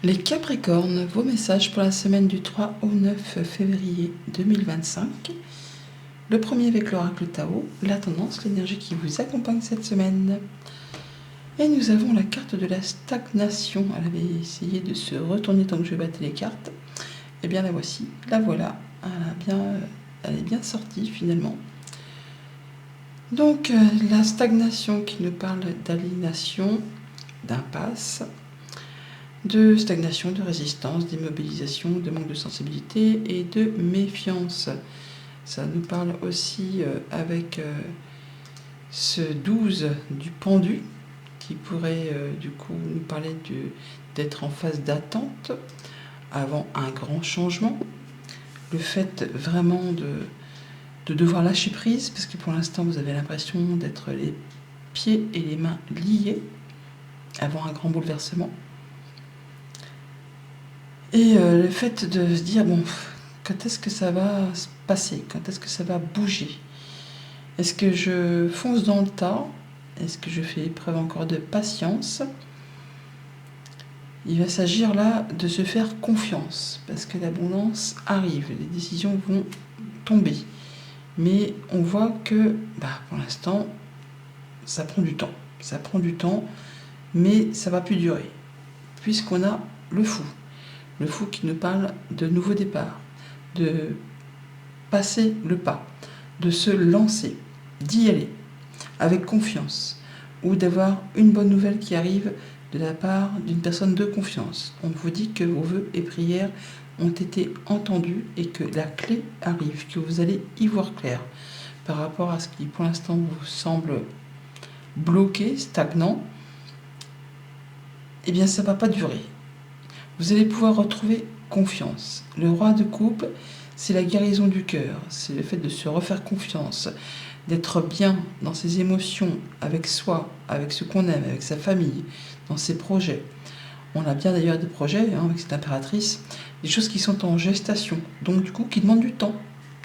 Les Capricornes, vos messages pour la semaine du 3 au 9 février 2025. Le premier avec l'oracle Tao, la tendance, l'énergie qui vous accompagne cette semaine. Et nous avons la carte de la stagnation. Elle avait essayé de se retourner tant que je battais les cartes. Et bien la voici, la voilà. Elle est bien sortie finalement. Donc la stagnation qui nous parle d'aliénation, d'impasse, de stagnation, de résistance, d'immobilisation, de manque de sensibilité et de méfiance. Ça nous parle aussi avec ce 12 du pendu qui pourrait du coup nous parler d'être en phase d'attente avant un grand changement. Le fait vraiment de devoir lâcher prise, parce que pour l'instant vous avez l'impression d'être les pieds et les mains liés avant un grand bouleversement. Et le fait de se dire, bon, quand est-ce que ça va se passer? Quand est-ce que ça va bouger? Est-ce que je fonce dans le tas? Est-ce que je fais preuve encore de patience? Il va s'agir là de se faire confiance, parce que l'abondance arrive, les décisions vont tomber. Mais on voit que, pour l'instant, ça prend du temps. Ça prend du temps, mais ça va plus durer, puisqu'on a le fou. Le fou qui nous parle de nouveau départ, de passer le pas, de se lancer, d'y aller, avec confiance, ou d'avoir une bonne nouvelle qui arrive de la part d'une personne de confiance. On vous dit que vos vœux et prières ont été entendus et que la clé arrive, que vous allez y voir clair par rapport à ce qui pour l'instant vous semble bloqué, stagnant. Eh bien ça ne va pas durer. Vous allez pouvoir retrouver confiance. Le roi de coupe, c'est la guérison du cœur, c'est le fait de se refaire confiance, d'être bien dans ses émotions, avec soi, avec ce qu'on aime, avec sa famille, dans ses projets. On a bien d'ailleurs des projets avec cette impératrice, des choses qui sont en gestation, donc du coup qui demandent du temps.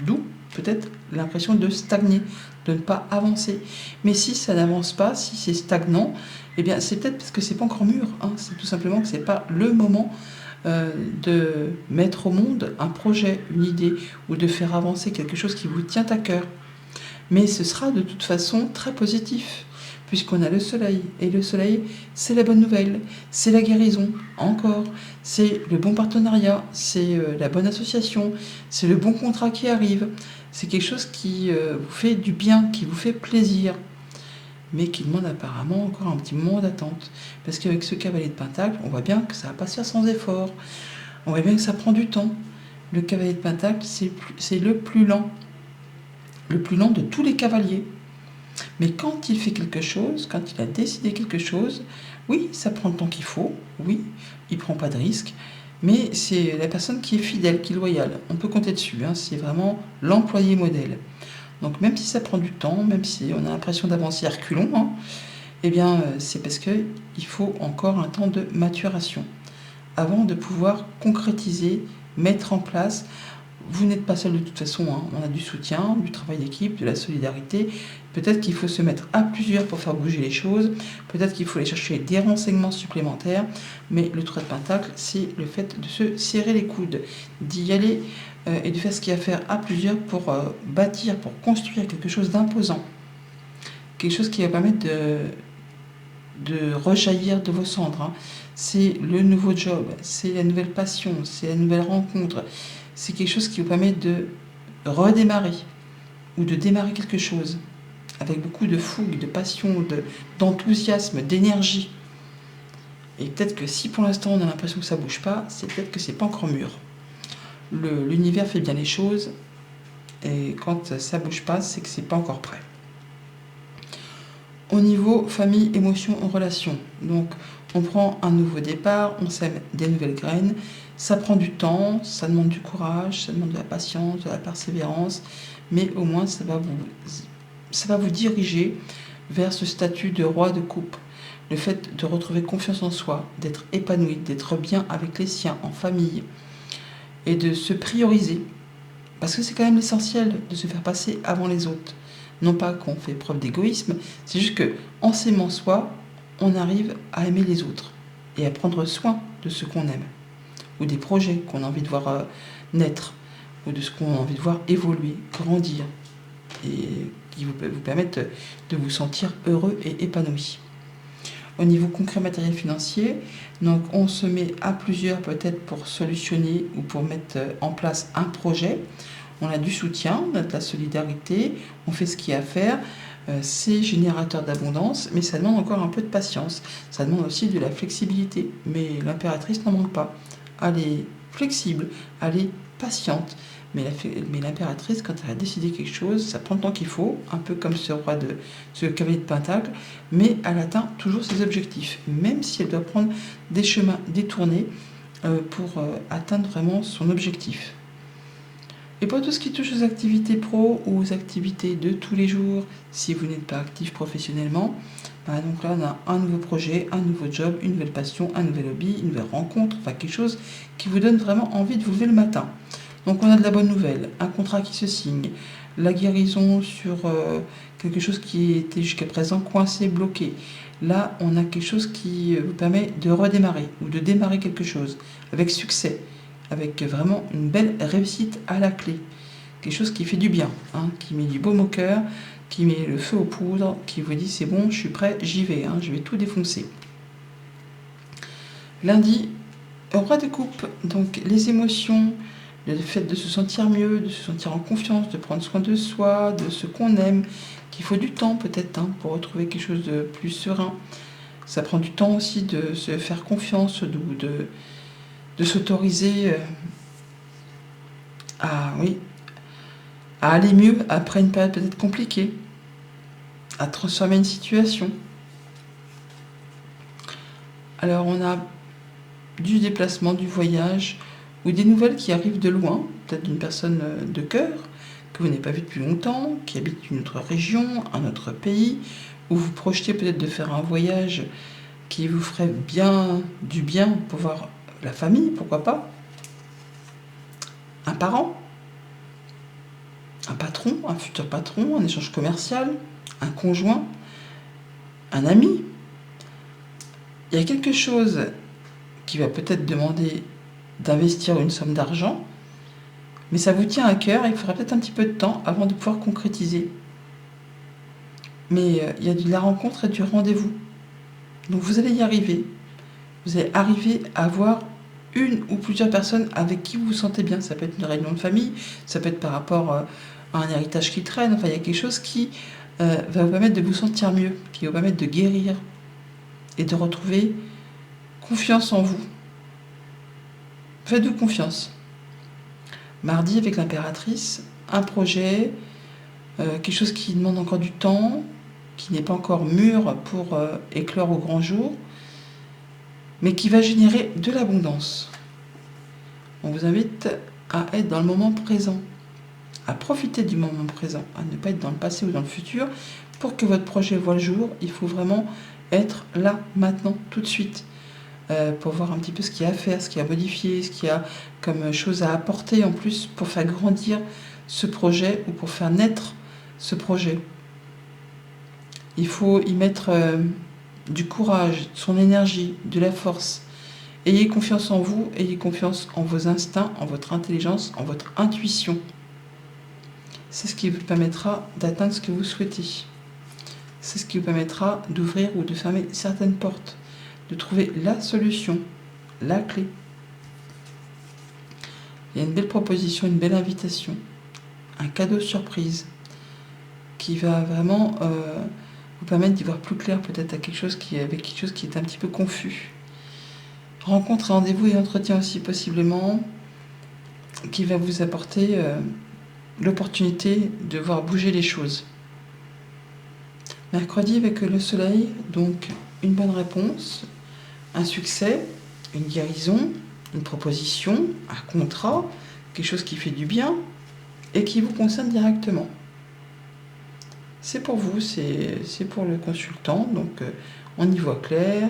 D'où peut-être l'impression de stagner, de ne pas avancer. Mais si ça n'avance pas, si c'est stagnant, eh bien c'est peut-être parce que c'est pas encore mûr. C'est tout simplement que c'est pas le moment de mettre au monde un projet, une idée, ou de faire avancer quelque chose qui vous tient à cœur. Mais ce sera de toute façon très positif, puisqu'on a le soleil. Et le soleil, c'est la bonne nouvelle, c'est la guérison, encore. C'est le bon partenariat, c'est la bonne association, c'est le bon contrat qui arrive. C'est quelque chose qui vous fait du bien, qui vous fait plaisir, mais qui demande apparemment encore un petit moment d'attente. Parce qu'avec ce cavalier de Pentacle, on voit bien que ça ne va pas se faire sans effort. On voit bien que ça prend du temps. Le cavalier de Pentacle, c'est le plus lent. Le plus lent de tous les cavaliers. Mais quand il fait quelque chose, quand il a décidé quelque chose, oui, ça prend le temps qu'il faut, oui, il ne prend pas de risque, mais c'est la personne qui est fidèle, qui est loyale. On peut compter dessus, c'est vraiment l'employé modèle. Donc même si ça prend du temps, même si on a l'impression d'avancer à reculons, eh bien c'est parce qu'il faut encore un temps de maturation avant de pouvoir concrétiser, mettre en place. Vous n'êtes pas seul de toute façon, on a du soutien, du travail d'équipe, de la solidarité. Peut-être qu'il faut se mettre à plusieurs pour faire bouger les choses, peut-être qu'il faut aller chercher des renseignements supplémentaires, mais le 3 de Pentacle, c'est le fait de se serrer les coudes, d'y aller et de faire ce qu'il y a à faire à plusieurs pour bâtir, pour construire quelque chose d'imposant, quelque chose qui va permettre de rejaillir de vos cendres. C'est le nouveau job, c'est la nouvelle passion, c'est la nouvelle rencontre. C'est quelque chose qui vous permet de redémarrer ou de démarrer quelque chose avec beaucoup de fougue, de passion, d'enthousiasme, d'énergie. Et peut-être que si pour l'instant on a l'impression que ça ne bouge pas, c'est peut-être que c'est pas encore mûr. L'univers fait bien les choses et quand ça ne bouge pas, c'est que c'est pas encore prêt. Au niveau famille, émotion, relation. Donc on prend un nouveau départ, on sème des nouvelles graines. Ça prend du temps, ça demande du courage, ça demande de la patience, de la persévérance, mais au moins ça va vous diriger vers ce statut de roi de coupe. Le fait de retrouver confiance en soi, d'être épanoui, d'être bien avec les siens, en famille, et de se prioriser. Parce que c'est quand même l'essentiel de se faire passer avant les autres. Non pas qu'on fait preuve d'égoïsme, c'est juste qu'en s'aimant soi, on arrive à aimer les autres et à prendre soin de ce qu'on aime, ou des projets qu'on a envie de voir naître, ou de ce qu'on a envie de voir évoluer, grandir, et qui vous permettent de vous sentir heureux et épanoui. Au niveau concret matériel financier, donc on se met à plusieurs peut-être pour solutionner ou pour mettre en place un projet. On a du soutien, on a de la solidarité, on fait ce qu'il y a à faire. C'est générateur d'abondance, mais ça demande encore un peu de patience. Ça demande aussi de la flexibilité, mais l'impératrice n'en manque pas. Elle est flexible, elle est patiente. Mais l'impératrice, quand elle a décidé quelque chose, ça prend le temps qu'il faut, un peu comme ce cavalier de Pentacle, mais elle atteint toujours ses objectifs, même si elle doit prendre des chemins détournés pour atteindre vraiment son objectif. Et pour tout ce qui touche aux activités pro ou aux activités de tous les jours, si vous n'êtes pas actif professionnellement, donc là on a un nouveau projet, un nouveau job, une nouvelle passion, un nouvel hobby, une nouvelle rencontre, enfin quelque chose qui vous donne vraiment envie de vous lever le matin. Donc on a de la bonne nouvelle, un contrat qui se signe, la guérison sur quelque chose qui était jusqu'à présent coincé, bloqué. Là, on a quelque chose qui vous permet de redémarrer ou de démarrer quelque chose avec succès, avec vraiment une belle réussite à la clé. Quelque chose qui fait du bien, qui met du baume au cœur, qui met le feu aux poudres, qui vous dit c'est bon, je suis prêt, j'y vais, je vais tout défoncer. Lundi, roi de coupe, donc les émotions, le fait de se sentir mieux, de se sentir en confiance, de prendre soin de soi, de ce qu'on aime, qu'il faut du temps peut-être pour retrouver quelque chose de plus serein. Ça prend du temps aussi de se faire confiance, de s'autoriser à aller mieux après une période peut-être compliquée, à transformer une situation. Alors on a du déplacement, du voyage, ou des nouvelles qui arrivent de loin, peut-être d'une personne de cœur, que vous n'avez pas vue depuis longtemps, qui habite une autre région, un autre pays, ou vous projetez peut-être de faire un voyage qui vous ferait du bien pour voir la famille, pourquoi pas, un parent, un patron, un futur patron, un échange commercial, un conjoint, un ami. Il y a quelque chose qui va peut-être demander d'investir une somme d'argent, mais ça vous tient à cœur et il faudra peut-être un petit peu de temps avant de pouvoir concrétiser. Mais il y a de la rencontre et du rendez-vous. Donc vous allez y arriver. Vous allez arriver à avoir une ou plusieurs personnes avec qui vous vous sentez bien. Ça peut être une réunion de famille, ça peut être par rapport à un héritage qui traîne. Enfin, il y a quelque chose qui va vous permettre de vous sentir mieux, qui va vous permettre de guérir et de retrouver confiance en vous. Faites-vous confiance. Mardi, avec l'impératrice, un projet, quelque chose qui demande encore du temps, qui n'est pas encore mûr pour éclore au grand jour, mais qui va générer de l'abondance. On vous invite à être dans le moment présent, à profiter du moment présent, à ne pas être dans le passé ou dans le futur. Pour que votre projet voie le jour, il faut vraiment être là, maintenant, tout de suite, pour voir un petit peu ce qu'il y a à faire, ce qu'il y a à modifier, ce qu'il y a comme chose à apporter en plus pour faire grandir ce projet ou pour faire naître ce projet. Il faut y mettre du courage, son énergie, de la force. Ayez confiance en vous, ayez confiance en vos instincts, en votre intelligence, en votre intuition. C'est ce qui vous permettra d'atteindre ce que vous souhaitez. C'est ce qui vous permettra d'ouvrir ou de fermer certaines portes, de trouver la solution, la clé. Il y a une belle proposition, une belle invitation, un cadeau surprise qui va vraiment vous permettre d'y voir plus clair peut-être avec quelque chose qui est un petit peu confus. Rencontre, rendez-vous et entretien aussi possiblement, qui va vous apporter l'opportunité de voir bouger les choses. Mercredi avec le soleil, donc une bonne réponse, un succès, une guérison, une proposition, un contrat, quelque chose qui fait du bien et qui vous concerne directement. C'est pour vous, c'est pour le consultant, donc on y voit clair,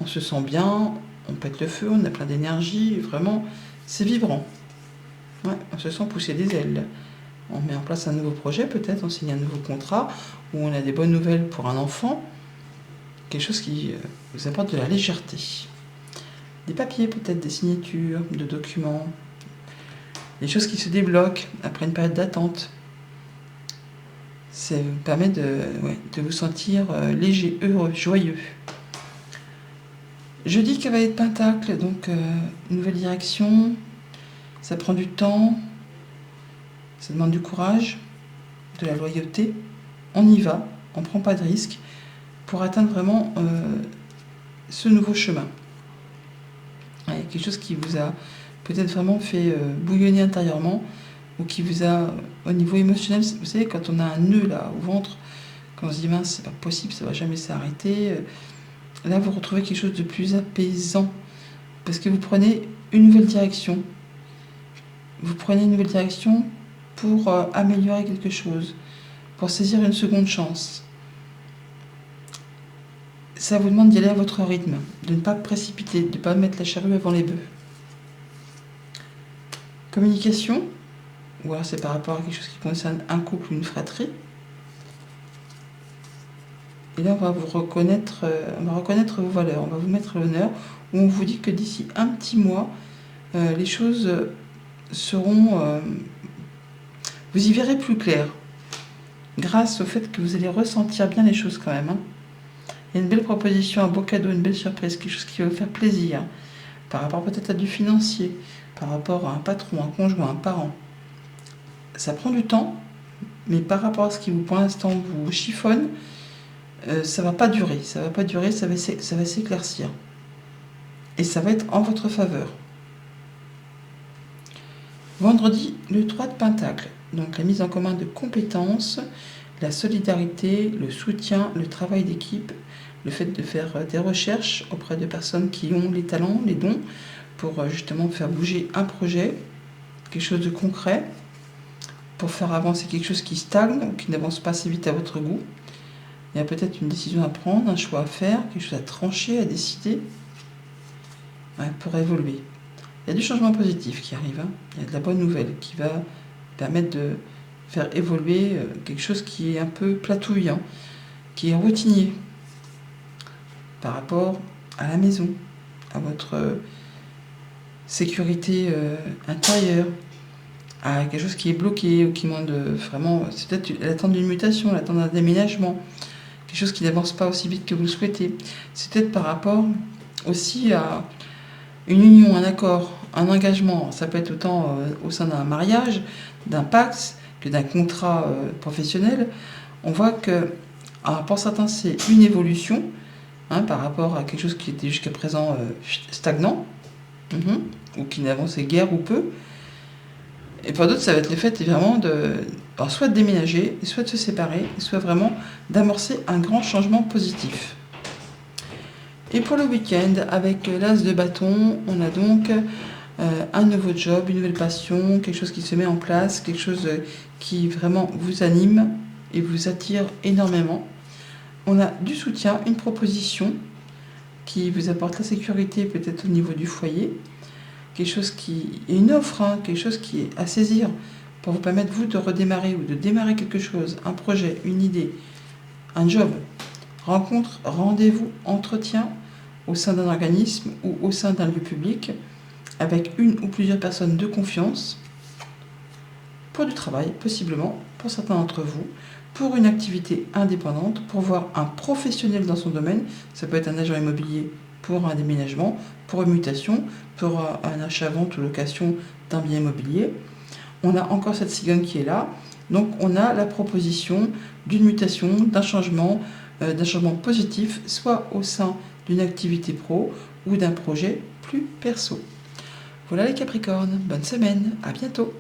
on se sent bien, on pète le feu, on a plein d'énergie, vraiment, c'est vibrant. Ouais, on se sent pousser des ailes. On met en place un nouveau projet, peut-être, on signe un nouveau contrat, où on a des bonnes nouvelles pour un enfant, quelque chose qui vous apporte de la légèreté. des papiers, peut-être des signatures, de documents, des choses qui se débloquent après une période d'attente. Ça vous permet de vous sentir léger, heureux, joyeux. Jeudi, cavalier de pentacle, donc une nouvelle direction, ça prend du temps, ça demande du courage, de la loyauté. On y va, on ne prend pas de risque pour atteindre vraiment ce nouveau chemin. Il y a quelque chose qui vous a peut-être vraiment fait bouillonner intérieurement ou qui vous a, au niveau émotionnel, vous savez, quand on a un nœud là au ventre, quand on se dit mince, c'est pas possible, ça va jamais s'arrêter, là vous retrouvez quelque chose de plus apaisant parce que vous prenez une nouvelle direction. Vous prenez une nouvelle direction pour améliorer quelque chose, pour saisir une seconde chance. Ça vous demande d'y aller à votre rythme, de ne pas précipiter, de ne pas mettre la charrue avant les bœufs. Communication, ou alors c'est par rapport à quelque chose qui concerne un couple ou une fratrie. Et là, on va reconnaître vos valeurs, on va vous mettre à l'honneur, où on vous dit que d'ici un petit mois, les choses seront... vous y verrez plus clair, grâce au fait que vous allez ressentir bien les choses quand même. Il y a une belle proposition, un beau cadeau, une belle surprise, quelque chose qui va vous faire plaisir, par rapport peut-être à du financier, par rapport à un patron, un conjoint, un parent. Ça prend du temps, mais par rapport à ce qui vous, pour l'instant, vous chiffonne, ça va pas durer, ça va s'éclaircir. Et ça va être en votre faveur. Vendredi, le 3 de Pentacle, donc la mise en commun de compétences, la solidarité, le soutien, le travail d'équipe, le fait de faire des recherches auprès de personnes qui ont les talents, les dons, pour justement faire bouger un projet, quelque chose de concret, pour faire avancer quelque chose qui stagne ou qui n'avance pas assez vite à votre goût. Il y a peut-être une décision à prendre, un choix à faire, quelque chose à trancher, à décider, pour évoluer. Il y a du changement positif qui arrive, il y a de la bonne nouvelle qui va permettre de faire évoluer quelque chose qui est un peu platouillant, qui est routinier par rapport à la maison, à votre sécurité intérieure, à quelque chose qui est bloqué ou qui demande vraiment, c'est peut-être l'attente d'une mutation, l'attente d'un déménagement, quelque chose qui n'avance pas aussi vite que vous le souhaitez. C'est peut-être par rapport aussi à une union, un accord, un engagement. Ça peut être autant au sein d'un mariage, d'un pacte, que d'un contrat professionnel. On voit que, pour certains, c'est une évolution par rapport à quelque chose qui était jusqu'à présent stagnant, ou qui n'avançait guère ou peu. Et pour d'autres, ça va être le fait vraiment soit de déménager, soit de se séparer, soit vraiment d'amorcer un grand changement positif. Et pour le week-end, avec l'as de bâton, on a donc un nouveau job, une nouvelle passion, quelque chose qui se met en place, quelque chose qui vraiment vous anime et vous attire énormément. On a du soutien, une proposition qui vous apporte la sécurité peut-être au niveau du foyer, quelque chose qui est une offre, quelque chose qui est à saisir pour vous permettre vous de redémarrer ou de démarrer quelque chose, un projet, une idée, un job, rencontre, rendez-vous, entretien au sein d'un organisme ou au sein d'un lieu public avec une ou plusieurs personnes de confiance pour du travail, possiblement, pour certains d'entre vous, pour une activité indépendante, pour voir un professionnel dans son domaine. Ça peut être un agent immobilier pour un déménagement, pour une mutation, pour un achat, vente ou location d'un bien immobilier. On a encore cette cigogne qui est là. Donc on a la proposition d'une mutation, d'un changement positif, soit au sein d'une activité pro ou d'un projet plus perso. Voilà les Capricornes, bonne semaine, à bientôt.